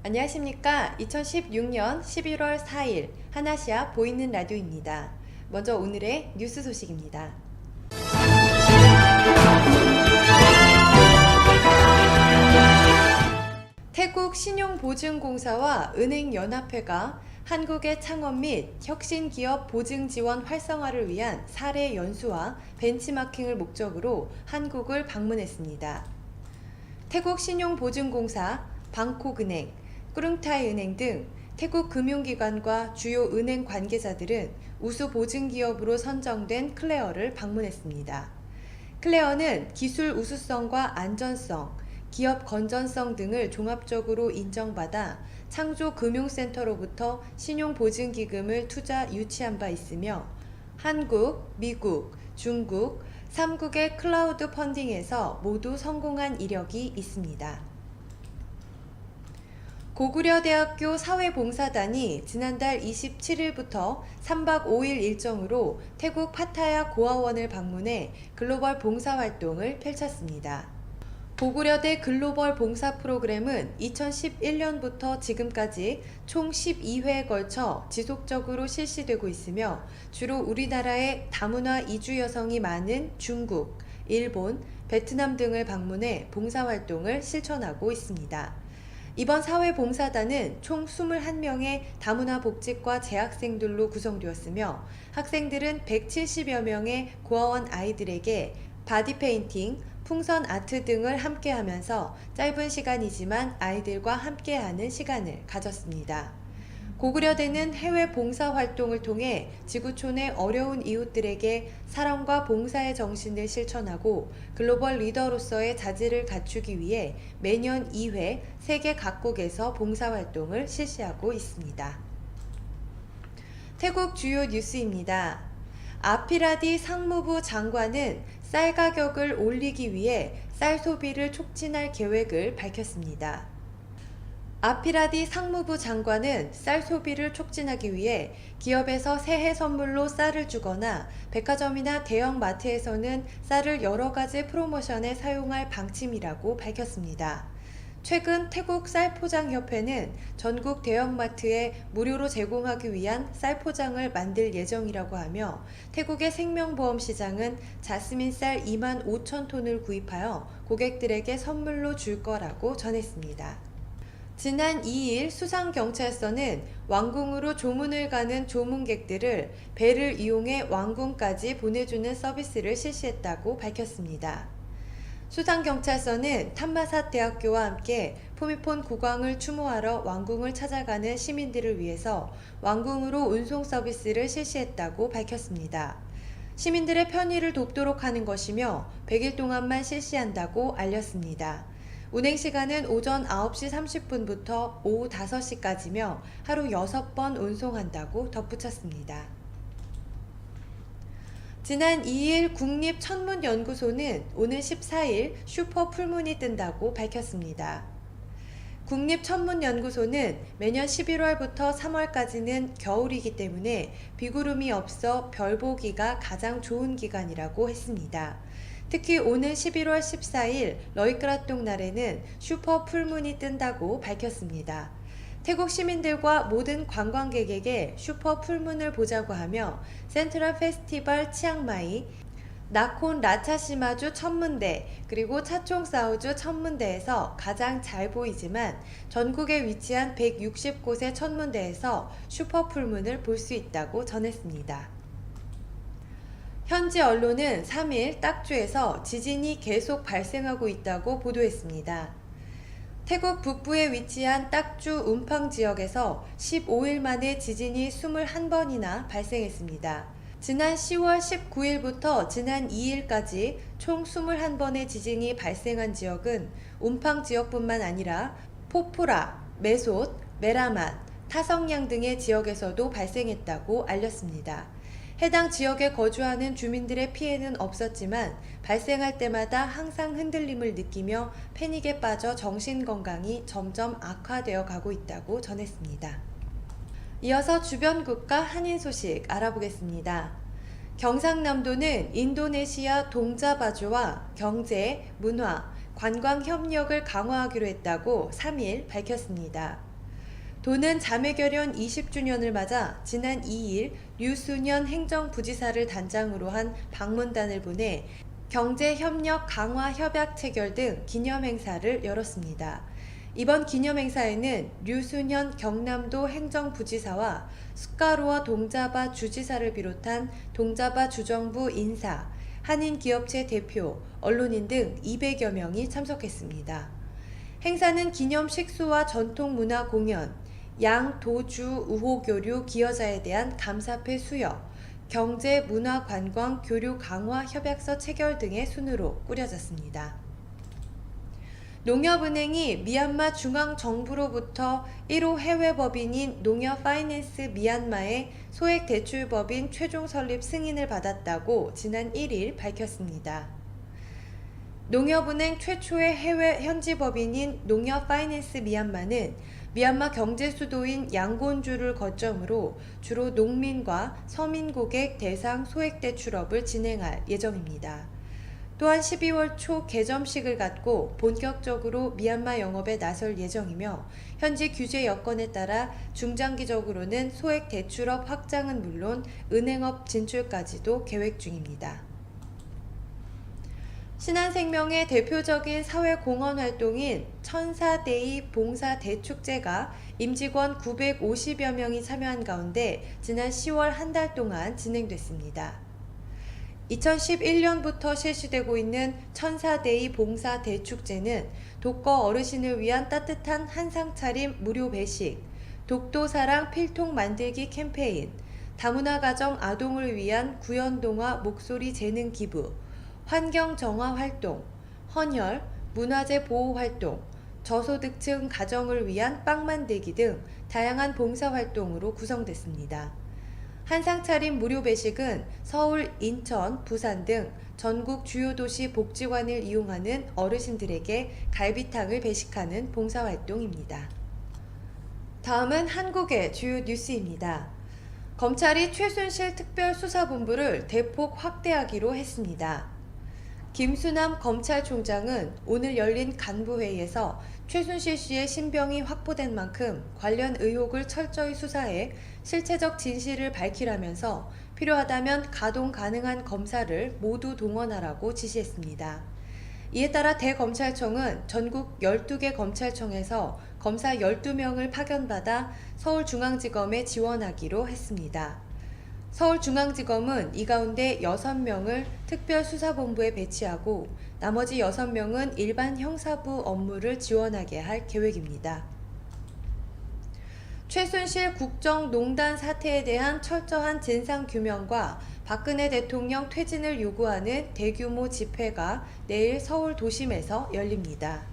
안녕하십니까. 2016년 11월 4일 하나시아 보이는 라디오입니다. 먼저 오늘의 뉴스 소식입니다. 태국 신용보증공사와 은행연합회가 한국의 창업 및 혁신기업 보증 지원 활성화를 위한 사례 연수와 벤치마킹을 목적으로 한국을 방문했습니다. 태국 신용보증공사, 방콕은행, 꾸릉타이은행 등 태국 금융기관과 주요 은행 관계자들은 우수 보증기업으로 선정된 클레어를 방문했습니다. 클레어는 기술 우수성과 안전성, 기업 건전성 등을 종합적으로 인정받아 창조금융센터로부터 신용보증기금을 투자 유치한 바 있으며 한국, 미국, 중국, 3국의 클라우드 펀딩에서 모두 성공한 이력이 있습니다. 고구려대학교 사회봉사단이 지난달 27일부터 3박 5일 일정으로 태국 파타야 고아원을 방문해 글로벌 봉사활동을 펼쳤습니다. 고구려대 글로벌 봉사 프로그램은 2011년부터 지금까지 총 12회에 걸쳐 지속적으로 실시되고 있으며 주로 우리나라의 다문화 이주 여성이 많은 중국, 일본, 베트남 등을 방문해 봉사활동을 실천하고 있습니다. 이번 사회봉사단은 총 21명의 다문화 복직과 재학생들로 구성되었으며 학생들은 170여 명의 고아원 아이들에게 바디페인팅, 풍선 아트 등을 함께 하면서 짧은 시간이지만 아이들과 함께하는 시간을 가졌습니다. 고구려대는 해외 봉사활동을 통해 지구촌의 어려운 이웃들에게 사랑과 봉사의 정신을 실천하고 글로벌 리더로서의 자질을 갖추기 위해 매년 2회 세계 각국에서 봉사활동을 실시하고 있습니다. 태국 주요 뉴스입니다. 아피라디 상무부 장관은 쌀 가격을 올리기 위해 쌀 소비를 촉진할 계획을 밝혔습니다. 아피라디 상무부 장관은 쌀 소비를 촉진하기 위해 기업에서 새해 선물로 쌀을 주거나 백화점이나 대형 마트에서는 쌀을 여러 가지 프로모션에 사용할 방침이라고 밝혔습니다. 최근 태국 쌀포장협회는 전국 대형마트에 무료로 제공하기 위한 쌀포장을 만들 예정이라고 하며 태국의 생명보험 시장은 자스민 쌀 2만 5천 톤을 구입하여 고객들에게 선물로 줄 거라고 전했습니다. 지난 2일 수상경찰서는 왕궁으로 조문을 가는 조문객들을 배를 이용해 왕궁까지 보내주는 서비스를 실시했다고 밝혔습니다. 수상경찰서는 탐마삿 대학교와 함께 푸미폰 국왕을 추모하러 왕궁을 찾아가는 시민들을 위해서 왕궁으로 운송 서비스를 실시했다고 밝혔습니다. 시민들의 편의를 돕도록 하는 것이며 100일 동안만 실시한다고 알렸습니다. 운행 시간은 오전 9시 30분부터 오후 5시까지며 하루 6번 운송한다고 덧붙였습니다. 지난 2일 국립천문연구소는 오늘 14일 슈퍼 풀문이 뜬다고 밝혔습니다. 국립천문연구소는 매년 11월부터 3월까지는 겨울이기 때문에 비구름이 없어 별 보기가 가장 좋은 기간이라고 했습니다. 특히 오늘 11월 14일 러이크라똥 날에는 슈퍼 풀문이 뜬다고 밝혔습니다. 태국 시민들과 모든 관광객에게 슈퍼 풀문을 보자고 하며 센트럴 페스티벌 치앙마이, 나콘 라차시마주 천문대 그리고 차총사우주 천문대에서 가장 잘 보이지만 전국에 위치한 160곳의 천문대에서 슈퍼 풀문을 볼 수 있다고 전했습니다. 현지 언론은 3일 딱주에서 지진이 계속 발생하고 있다고 보도했습니다. 태국 북부에 위치한 딱주 움팡 지역에서 15일 만에 지진이 21번이나 발생했습니다. 지난 10월 19일부터 지난 2일까지 총 21번의 지진이 발생한 지역은 움팡 지역뿐만 아니라 포프라, 메솥, 메라만, 타성양 등의 지역에서도 발생했다고 알렸습니다. 해당 지역에 거주하는 주민들의 피해는 없었지만 발생할 때마다 항상 흔들림을 느끼며 패닉에 빠져 정신건강이 점점 악화되어 가고 있다고 전했습니다. 이어서 주변 국가 한인 소식 알아보겠습니다. 경상남도는 인도네시아 동자바주와 경제, 문화, 관광 협력을 강화하기로 했다고 3일 밝혔습니다. 도는 자매결연 20주년을 맞아 지난 2일 류순현 행정부지사를 단장으로 한 방문단을 보내 경제협력 강화 협약 체결 등 기념행사를 열었습니다. 이번 기념행사에는 류순현 경남도 행정부지사와 숟가루와 동자바 주지사를 비롯한 동자바 주정부 인사, 한인기업체 대표, 언론인 등 200여 명이 참석했습니다. 행사는 기념 식수와 전통문화 공연, 양도주 우호교류 기여자에 대한 감사패 수여, 경제, 문화, 관광, 교류 강화 협약서 체결 등의 순으로 꾸려졌습니다. 농협은행이 미얀마 중앙정부로부터 1호 해외법인인 농협파이낸스 미얀마의 소액대출법인 최종 설립 승인을 받았다고 지난 1일 밝혔습니다. 농협은행 최초의 해외 현지법인인 농협파이낸스 미얀마는 미얀마 경제 수도인 양곤주를 거점으로 주로 농민과 서민 고객 대상 소액대출업을 진행할 예정입니다. 또한 12월 초 개점식을 갖고 본격적으로 미얀마 영업에 나설 예정이며 현지 규제 여건에 따라 중장기적으로는 소액대출업 확장은 물론 은행업 진출까지도 계획 중입니다. 신한생명의 대표적인 사회공헌 활동인 천사데이 봉사대축제가 임직원 950여 명이 참여한 가운데 지난 10월 한 달 동안 진행됐습니다. 2011년부터 실시되고 있는 천사데이 봉사대축제는 독거 어르신을 위한 따뜻한 한상차림 무료 배식, 독도사랑 필통 만들기 캠페인, 다문화 가정 아동을 위한 구연동화 목소리 재능 기부, 환경 정화 활동, 헌혈, 문화재 보호 활동, 저소득층 가정을 위한 빵 만들기 등 다양한 봉사 활동으로 구성됐습니다. 한상차림 무료 배식은 서울, 인천, 부산 등 전국 주요 도시 복지관을 이용하는 어르신들에게 갈비탕을 배식하는 봉사 활동입니다. 다음은 한국의 주요 뉴스입니다. 검찰이 최순실 특별수사본부를 대폭 확대하기로 했습니다. 김수남 검찰총장은 오늘 열린 간부회의에서 최순실 씨의 신병이 확보된 만큼 관련 의혹을 철저히 수사해 실체적 진실을 밝히라면서 필요하다면 가동 가능한 검사를 모두 동원하라고 지시했습니다. 이에 따라 대검찰청은 전국 12개 검찰청에서 검사 12명을 파견받아 서울중앙지검에 지원하기로 했습니다. 서울중앙지검은 이 가운데 6명을 특별수사본부에 배치하고 나머지 6명은 일반 형사부 업무를 지원하게 할 계획입니다. 최순실 국정농단 사태에 대한 철저한 진상규명과 박근혜 대통령 퇴진을 요구하는 대규모 집회가 내일 서울 도심에서 열립니다.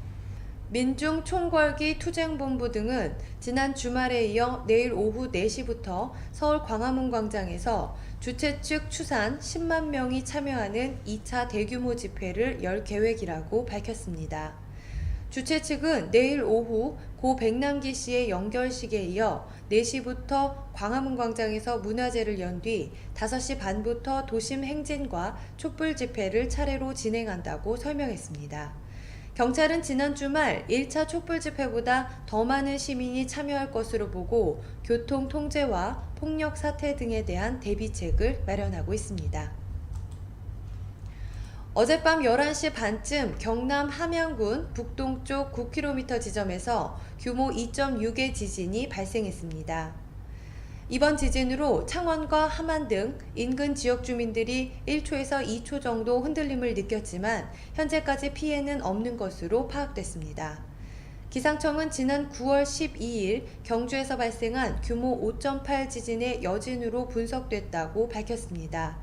민중총궐기 투쟁본부 등은 지난 주말에 이어 내일 오후 4시부터 서울 광화문 광장에서 주최 측 추산 10만 명이 참여하는 2차 대규모 집회를 열 계획이라고 밝혔습니다. 주최 측은 내일 오후 고 백남기 씨의 연결식에 이어 4시부터 광화문 광장에서 문화제를 연 뒤 5시 반부터 도심 행진과 촛불 집회를 차례로 진행한다고 설명했습니다. 경찰은 지난 주말 1차 촛불 집회보다 더 많은 시민이 참여할 것으로 보고 교통 통제와 폭력 사태 등에 대한 대비책을 마련하고 있습니다. 어젯밤 11시 반쯤 경남 함양군 북동쪽 9km 지점에서 규모 2.6의 지진이 발생했습니다. 이번 지진으로 창원과 함안 등 인근 지역 주민들이 1초에서 2초 정도 흔들림을 느꼈지만 현재까지 피해는 없는 것으로 파악됐습니다. 기상청은 지난 9월 12일 경주에서 발생한 규모 5.8 지진의 여진으로 분석됐다고 밝혔습니다.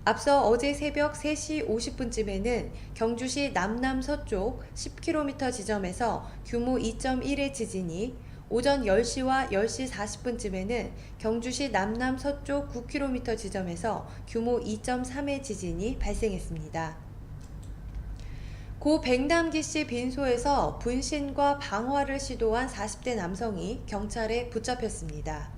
앞서 어제 새벽 3시 50분쯤에는 경주시 남남서쪽 10km 지점에서 규모 2.1의 지진이, 오전 10시와 10시 40분쯤에는 경주시 남남서쪽 9km 지점에서 규모 2.3의 지진이 발생했습니다. 고 백남기 씨 빈소에서 분신과 방화를 시도한 40대 남성이 경찰에 붙잡혔습니다.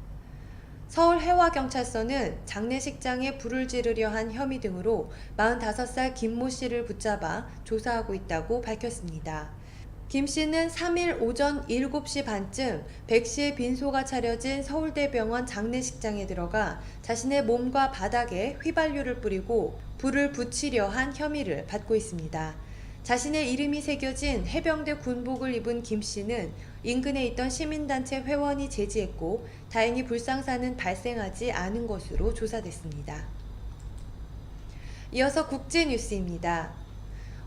서울해와경찰서는 장례식장에 불을 지르려 한 혐의 등으로 45살 김모 씨를 붙잡아 조사하고 있다고 밝혔습니다. 김 씨는 3일 오전 7시 반쯤 100시에 빈소가 차려진 서울대병원 장례식장에 들어가 자신의 몸과 바닥에 휘발유를 뿌리고 불을 붙이려 한 혐의를 받고 있습니다. 자신의 이름이 새겨진 해병대 군복을 입은 김 씨는 인근에 있던 시민단체 회원이 제지했고 다행히 불상사는 발생하지 않은 것으로 조사됐습니다. 이어서 국제뉴스입니다.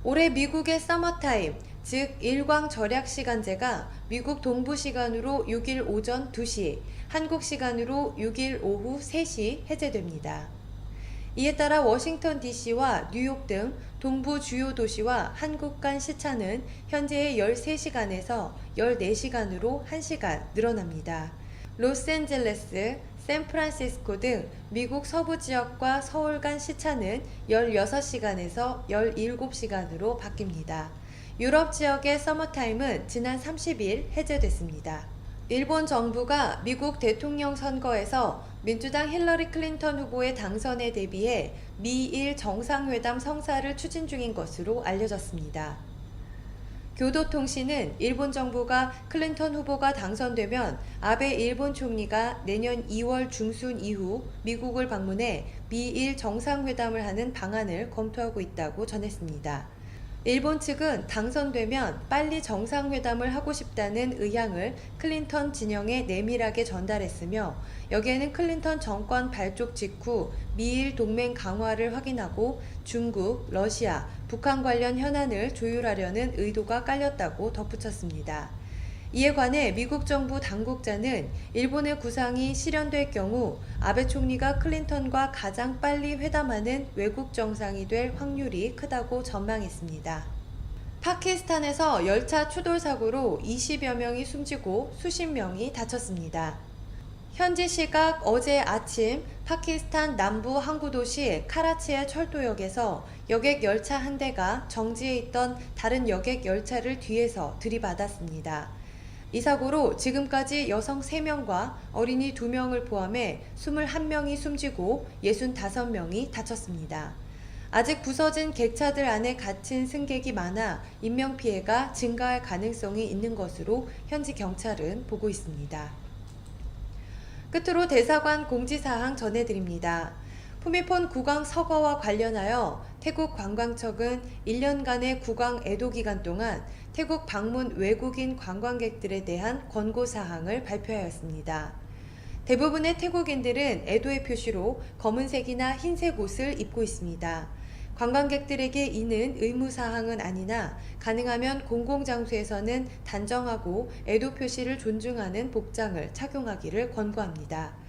올해 미국의 서머타임, 즉 일광 절약 시간제가 미국 동부 시간으로 6일 오전 2시, 한국 시간으로 6일 오후 3시 해제됩니다. 이에 따라 워싱턴 DC와 뉴욕 등 동부 주요 도시와 한국 간 시차는 현재의 13시간에서 14시간으로 1시간 늘어납니다. 로스앤젤레스, 샌프란시스코 등 미국 서부 지역과 서울 간 시차는 16시간에서 17시간으로 바뀝니다. 유럽 지역의 서머타임은 지난 30일 해제됐습니다. 일본 정부가 미국 대통령 선거에서 민주당 힐러리 클린턴 후보의 당선에 대비해 미일 정상회담 성사를 추진 중인 것으로 알려졌습니다. 교도통신은 일본 정부가 클린턴 후보가 당선되면 아베 일본 총리가 내년 2월 중순 이후 미국을 방문해 미일 정상회담을 하는 방안을 검토하고 있다고 전했습니다. 일본 측은 당선되면 빨리 정상회담을 하고 싶다는 의향을 클린턴 진영에 내밀하게 전달했으며 여기에는 클린턴 정권 발족 직후 미일 동맹 강화를 확인하고 중국, 러시아, 북한 관련 현안을 조율하려는 의도가 깔렸다고 덧붙였습니다. 이에 관해 미국 정부 당국자는 일본의 구상이 실현될 경우 아베 총리가 클린턴과 가장 빨리 회담하는 외국 정상이 될 확률이 크다고 전망했습니다. 파키스탄에서 열차 추돌 사고로 20여 명이 숨지고 수십 명이 다쳤습니다. 현지 시각 어제 아침 파키스탄 남부 항구 도시 카라치의 철도역에서 여객 열차 한 대가 정지해 있던 다른 여객 열차를 뒤에서 들이받았습니다. 이 사고로 지금까지 여성 3명과 어린이 2명을 포함해 21명이 숨지고 65명이 다쳤습니다. 아직 부서진 객차들 안에 갇힌 승객이 많아 인명피해가 증가할 가능성이 있는 것으로 현지 경찰은 보고 있습니다. 끝으로 대사관 공지사항 전해드립니다. 푸미폰 국왕 서거와 관련하여 태국 관광청은 1년간의 국왕 애도 기간 동안 태국 방문 외국인 관광객들에 대한 권고사항을 발표하였습니다. 대부분의 태국인들은 애도의 표시로 검은색이나 흰색 옷을 입고 있습니다. 관광객들에게 이는 의무사항은 아니나 가능하면 공공장소에서는 단정하고 애도 표시를 존중하는 복장을 착용하기를 권고합니다.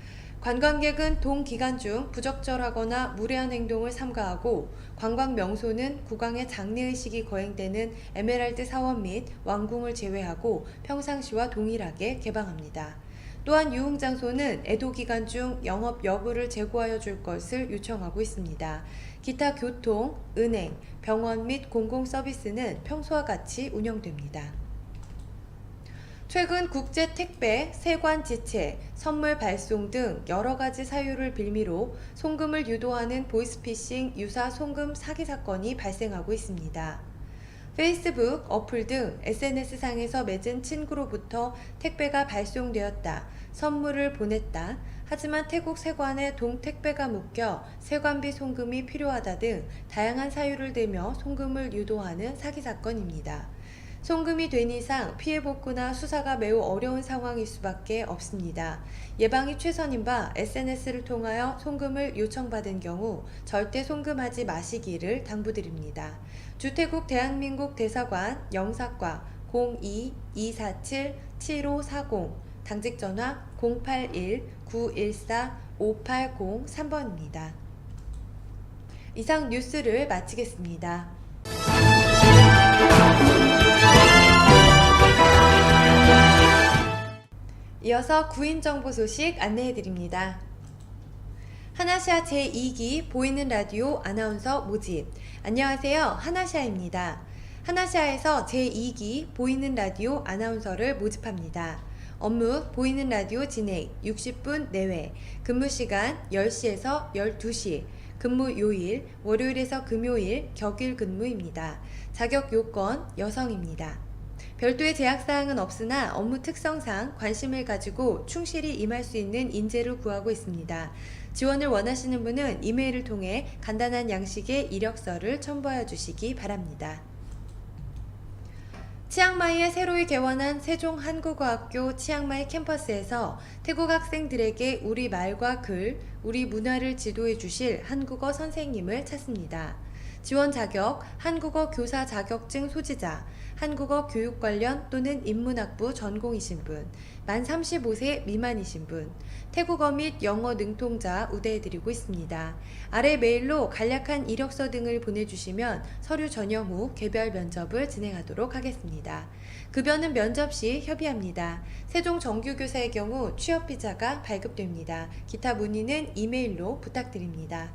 관광객은 동기간 중 부적절하거나 무례한 행동을 삼가하고 관광 명소는 국왕의 장례의식이 거행되는 에메랄드 사원 및 왕궁을 제외하고 평상시와 동일하게 개방합니다. 또한 유흥장소는 애도 기간 중 영업 여부를 제고하여 줄 것을 요청하고 있습니다. 기타 교통, 은행, 병원 및 공공서비스는 평소와 같이 운영됩니다. 최근 국제 택배, 세관 지체, 선물 발송 등 여러 가지 사유를 빌미로 송금을 유도하는 보이스피싱 유사 송금 사기 사건이 발생하고 있습니다. 페이스북, 어플 등 SNS상에서 맺은 친구로부터 택배가 발송되었다, 선물을 보냈다, 하지만 태국 세관에 동택배가 묶여 세관비 송금이 필요하다 등 다양한 사유를 대며 송금을 유도하는 사기 사건입니다. 송금이 된 이상 피해 복구나 수사가 매우 어려운 상황일 수밖에 없습니다. 예방이 최선인 바 SNS를 통하여 송금을 요청받은 경우 절대 송금하지 마시기를 당부드립니다. 주태국 대한민국 대사관 영사과 02-247-7540 당직 전화 081-914-5803번입니다. 이상 뉴스를 마치겠습니다. 이어서 구인정보 소식 안내해드립니다. 하나샤 제2기 보이는 라디오 아나운서 모집. 안녕하세요. 하나샤입니다. 하나샤에서 제2기 보이는 라디오 아나운서를 모집합니다. 업무 보이는 라디오 진행 60분 내외, 근무시간 10시에서 12시, 근무 요일 월요일에서 금요일 격일 근무입니다. 자격 요건 여성입니다. 별도의 제약사항은 없으나 업무 특성상 관심을 가지고 충실히 임할 수 있는 인재를 구하고 있습니다. 지원을 원하시는 분은 이메일을 통해 간단한 양식의 이력서를 첨부하여 주시기 바랍니다. 치앙마이에 새로이 개원한 세종한국어학교 치앙마이 캠퍼스에서 태국 학생들에게 우리말과 글, 우리 문화를 지도해 주실 한국어 선생님을 찾습니다. 지원 자격, 한국어 교사 자격증 소지자, 한국어 교육 관련 또는 인문학부 전공이신 분, 만 35세 미만이신 분, 태국어 및 영어 능통자 우대해드리고 있습니다. 아래 메일로 간략한 이력서 등을 보내주시면 서류 전형 후 개별 면접을 진행하도록 하겠습니다. 급여는 면접 시 협의합니다. 세종 정규교사의 경우 취업비자가 발급됩니다. 기타 문의는 이메일로 부탁드립니다.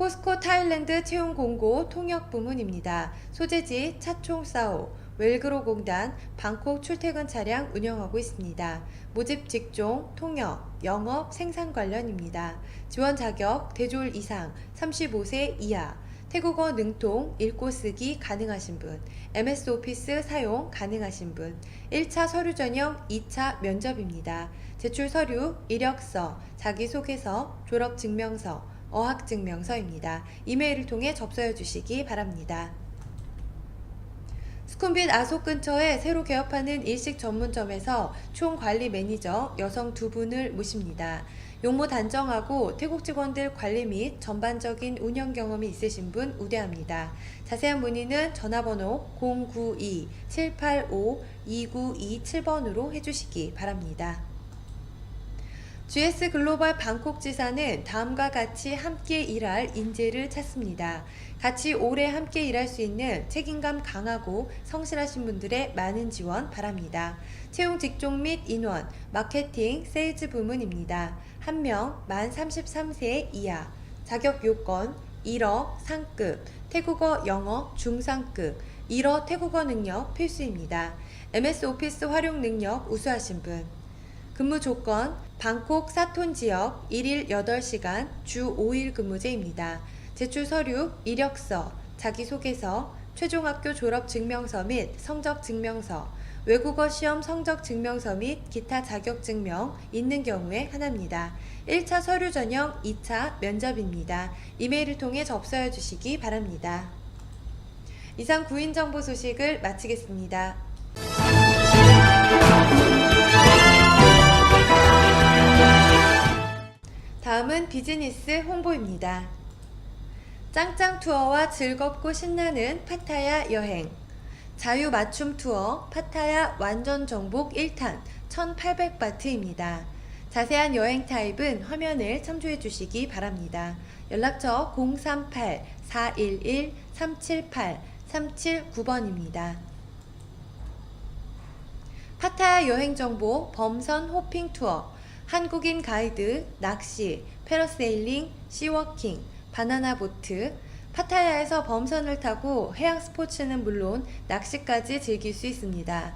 포스코 타일랜드 채용 공고 통역 부문입니다. 소재지 차총사오, 웰그로 공단, 방콕 출퇴근 차량 운영하고 있습니다. 모집 직종, 통역, 영업, 생산 관련입니다. 지원 자격, 대졸 이상, 35세 이하, 태국어 능통, 읽고 쓰기 가능하신 분, MS 오피스 사용 가능하신 분, 1차 서류 전형, 2차 면접입니다. 제출 서류, 이력서, 자기소개서, 졸업증명서, 어학증명서입니다. 이메일을 통해 접수해 주시기 바랍니다. 수쿰빗 아속 근처에 새로 개업하는 일식 전문점에서 총관리 매니저 여성 2분을 모십니다. 용모 단정하고 태국 직원들 관리 및 전반적인 운영 경험이 있으신 분 우대합니다. 자세한 문의는 전화번호 092-785-2927번으로 해주시기 바랍니다. GS 글로벌 방콕 지사는 다음과 같이 함께 일할 인재를 찾습니다. 같이 오래 함께 일할 수 있는 책임감 강하고 성실하신 분들의 많은 지원 바랍니다. 채용 직종 및 인원, 마케팅, 세일즈 부문입니다. 1명, 만 33세 이하, 자격 요건, 1어 상급, 태국어 영어 중상급, 1어 태국어 능력 필수입니다. MS 오피스 활용 능력 우수하신 분. 근무 조건, 방콕 사톤 지역 1일 8시간 주 5일 근무제입니다. 제출 서류, 이력서, 자기소개서, 최종학교 졸업증명서 및 성적증명서, 외국어 시험 성적증명서 및 기타 자격증명 있는 경우에 하나입니다. 1차 서류 전형, 2차 면접입니다. 이메일을 통해 접수해 주시기 바랍니다. 이상 구인 정보 소식을 마치겠습니다. 다음은 비즈니스 홍보입니다. 짱짱 투어와 즐겁고 신나는 파타야 여행, 자유 맞춤 투어 파타야 완전 정복 1탄 1800바트입니다. 자세한 여행 타입은 화면을 참조해 주시기 바랍니다. 연락처 038-411-378-379번입니다. 파타야 여행 정보 범선 호핑 투어, 한국인 가이드, 낚시, 패러세일링, 시워킹, 바나나 보트, 파타야에서 범선을 타고 해양 스포츠는 물론 낚시까지 즐길 수 있습니다.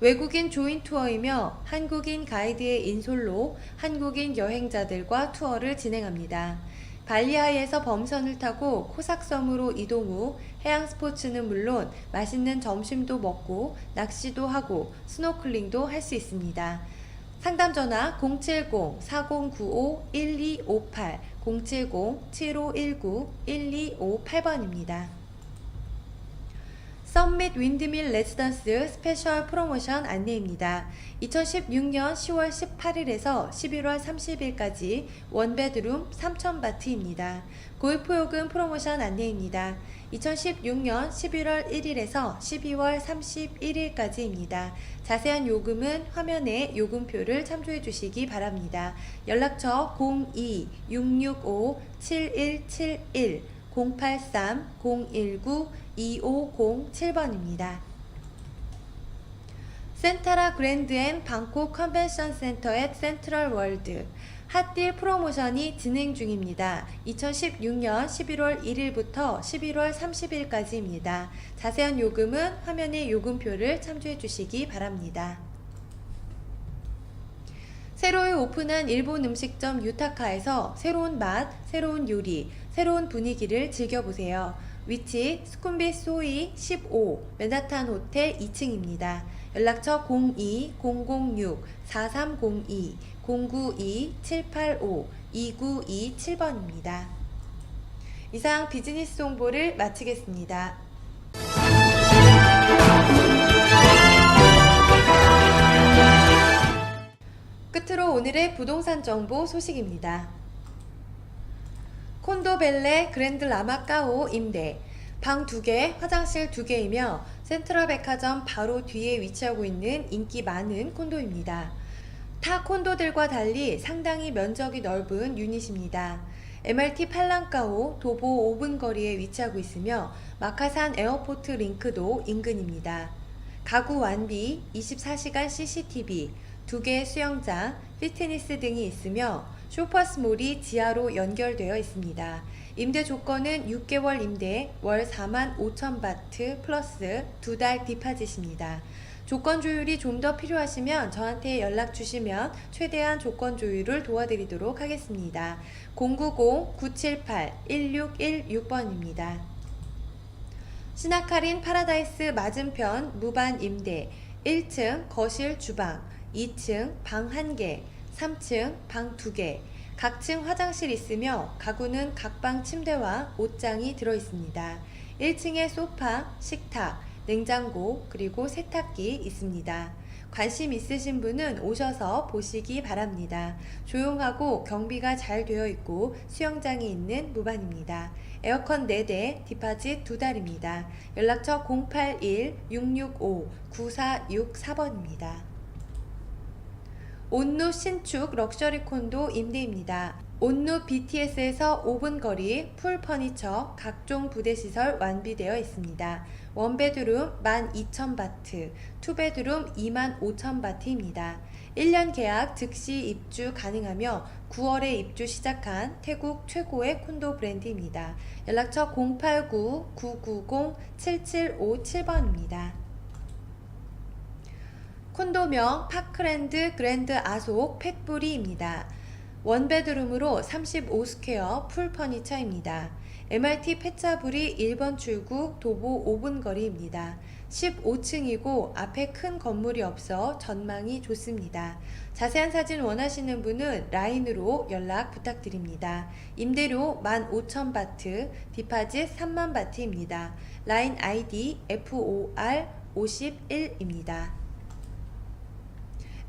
외국인 조인 투어이며 한국인 가이드의 인솔로 한국인 여행자들과 투어를 진행합니다. 발리하이에서 범선을 타고 코삭섬으로 이동 후 해양 스포츠는 물론 맛있는 점심도 먹고 낚시도 하고 스노클링도 할 수 있습니다. 상담 전화 070-4095-1258, 070-7519-1258번입니다. 썸밋 윈드밀 레지던스 스페셜 프로모션 안내입니다. 2016년 10월 18일에서 11월 30일까지 원베드룸 3000바트입니다. 골프요금 프로모션 안내입니다. 2016년 11월 1일에서 12월 31일까지입니다. 자세한 요금은 화면에 요금표를 참조해 주시기 바랍니다. 연락처 02-665-7171, 083-019-2507번입니다. 센타라 그랜드 앤 방콕 컨벤션 센터 앳 센트럴 월드 핫딜 프로모션이 진행 중입니다. 2016년 11월 1일부터 11월 30일까지입니다. 자세한 요금은 화면의 요금표를 참조해 주시기 바랍니다. 새로이 오픈한 일본 음식점 유타카에서 새로운 맛, 새로운 요리, 새로운 분위기를 즐겨보세요. 위치 수쿰빗 소이 15 맨하탄 호텔 2층입니다. 연락처 02-006-4302 092-785-2927번입니다. 이상 비즈니스 정보를 마치겠습니다. 끝으로 오늘의 부동산 정보 소식입니다. 콘도 벨레 그랜드 라마까오 임대, 방 2개, 화장실 2개이며 센트럴 백화점 바로 뒤에 위치하고 있는 인기 많은 콘도입니다. 타 콘도들과 달리 상당히 면적이 넓은 유닛입니다. MRT 팔랑까오 도보 5분 거리에 위치하고 있으며 마카산 에어포트 링크도 인근입니다. 가구 완비, 24시간 CCTV, 2개의 수영장, 피트니스 등이 있으며 쇼퍼스몰이 지하로 연결되어 있습니다. 임대 조건은 6개월 임대, 월 45,000바트 플러스 2달 디파짓입니다. 조건 조율이 좀 더 필요하시면 저한테 연락 주시면 최대한 조건 조율을 도와드리도록 하겠습니다. 090-978-1616번입니다. 시나카린 파라다이스 맞은편 무반 임대, 1층 거실 주방, 2층 방 1개, 3층 방 2개, 각층 화장실 있으며 가구는 각방 침대와 옷장이 들어있습니다. 1층에 소파, 식탁, 냉장고 그리고 세탁기 있습니다. 관심 있으신 분은 오셔서 보시기 바랍니다. 조용하고 경비가 잘 되어 있고 수영장이 있는 무반입니다. 에어컨 4대, 디파짓 2달입니다. 연락처 081-665-9464번입니다. 온누 신축 럭셔리 콘도 임대입니다. 온누 BTS에서 5분 거리, 풀 퍼니처, 각종 부대시설 완비되어 있습니다. 원베드룸 12,000바트, 투베드룸 25,000바트입니다. 1년 계약 즉시 입주 가능하며 9월에 입주 시작한 태국 최고의 콘도 브랜드입니다. 연락처 089-990-7757번입니다. 콘도명 파크랜드 그랜드 아속 펫부리입니다. 원베드룸으로 35스퀘어 풀 퍼니처입니다. MRT 펫자부리 1번 출구 도보 5분 거리입니다. 15층이고 앞에 큰 건물이 없어 전망이 좋습니다. 자세한 사진 원하시는 분은 라인으로 연락 부탁드립니다. 임대료 15,000바트, 디파짓 30,000바트입니다. 라인 아이디 FOR51입니다.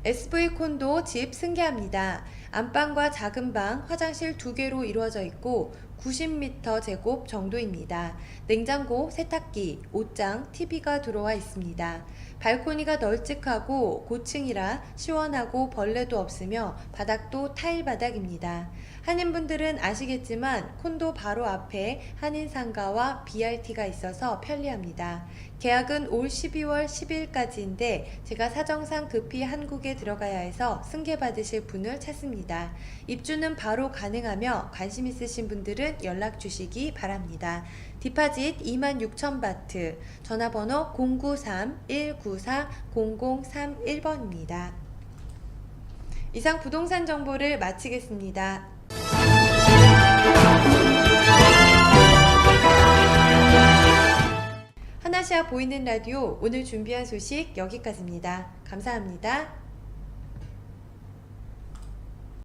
SV 콘도 집 승계합니다. 안방과 작은 방, 화장실 2개로 이루어져 있고 90m 제곱 정도입니다. 냉장고, 세탁기, 옷장, TV가 들어와 있습니다. 발코니가 널찍하고 고층이라 시원하고 벌레도 없으며 바닥도 타일 바닥입니다. 한인분들은 아시겠지만 콘도 바로 앞에 한인상가와 BRT가 있어서 편리합니다. 계약은 올 12월 10일까지인데 제가 사정상 급히 한국에 들어가야 해서 승계받으실 분을 찾습니다. 입주는 바로 가능하며 관심 있으신 분들은 연락 주시기 바랍니다. 디파짓 26,000바트, 전화번호 093-194-0031번입니다. 이상 부동산 정보를 마치겠습니다. 하나시아 보이는 라디오 오늘 준비한 소식 여기까지입니다. 감사합니다.